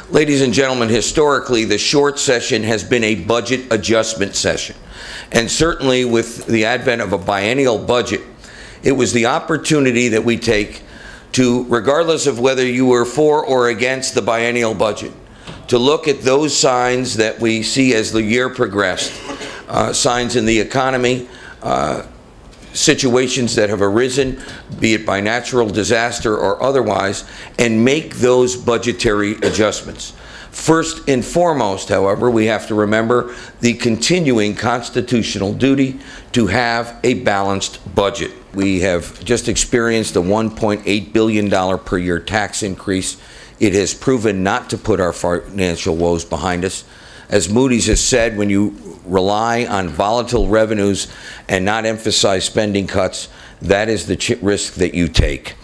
Ladies and gentlemen, historically, the short session has been a budget adjustment session. And certainly with the advent of a biennial budget, it was the opportunity that we take to, regardless of whether you were for or against the biennial budget, to look at those signs that we see as the year progressed, signs in the economy, situations that have arisen, be it by natural disaster or otherwise, and make those budgetary adjustments. First and foremost, however, we have to remember the continuing constitutional duty to have a balanced budget. We have just experienced a $1.8 billion per year tax increase. It has proven not to put our financial woes behind us. As Moody's has said, when you rely on volatile revenues and not emphasize spending cuts, that is the risk that you take.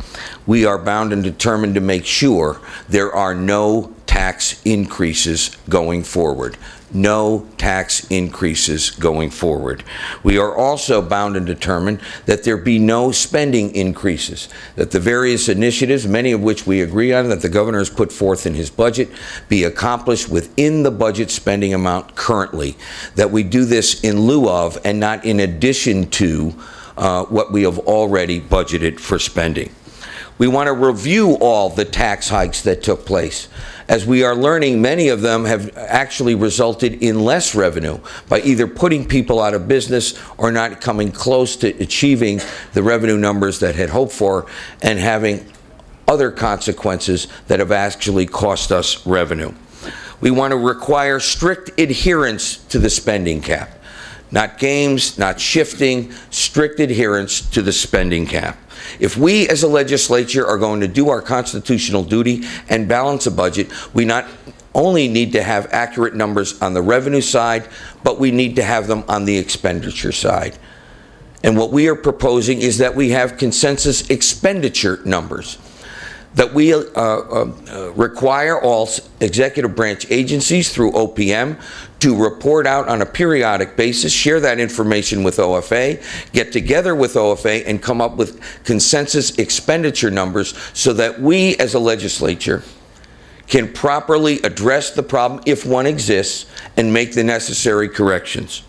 We are bound and determined to make sure there are no tax increases going forward. No tax increases going forward. We are also bound and determined that there be no spending increases, that the various initiatives, many of which we agree on, that the governor has put forth in his budget, be accomplished within the budget spending amount currently, that we do this in lieu of and not in addition to what we have already budgeted for spending. We want to review all the tax hikes that took place. As we are learning, many of them have actually resulted in less revenue by either putting people out of business or not coming close to achieving the revenue numbers that had hoped for, and having other consequences that have actually cost us revenue. We want to require strict adherence to the spending cap. Not games, not shifting, strict adherence to the spending cap. If we as a legislature are going to do our constitutional duty and balance a budget, we not only need to have accurate numbers on the revenue side, but we need to have them on the expenditure side. And what we are proposing is that we have consensus expenditure numbers, that we require all executive branch agencies through OPM to report out on a periodic basis, share that information with OFA, get together with OFA, and come up with consensus expenditure numbers so that we as a legislature can properly address the problem if one exists and make the necessary corrections.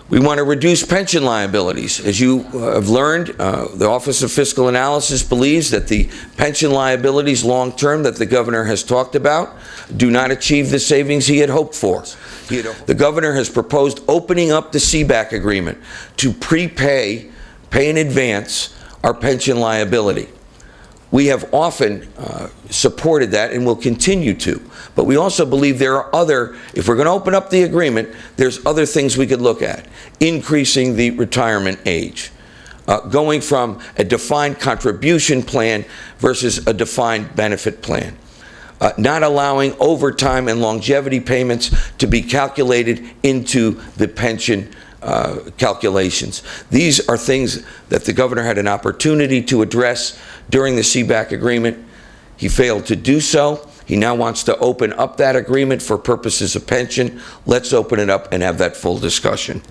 We want to reduce pension liabilities. As you have learned, the Office of Fiscal Analysis believes that the pension liabilities long-term that the governor has talked about do not achieve the savings he had hoped for. The governor has proposed opening up the CBAC agreement to pay in advance our pension liability. We have often supported that and will continue to. But we also believe there are other, if we're going to open up the agreement, there's other things we could look at. Increasing the retirement age. Going from a defined contribution plan versus a defined benefit plan. Not allowing overtime and longevity payments to be calculated into the pension calculations. These are things that the governor had an opportunity to address during the CBAC agreement. He failed to do so. He now wants to open up that agreement for purposes of pension. Let's open it up and have that full discussion.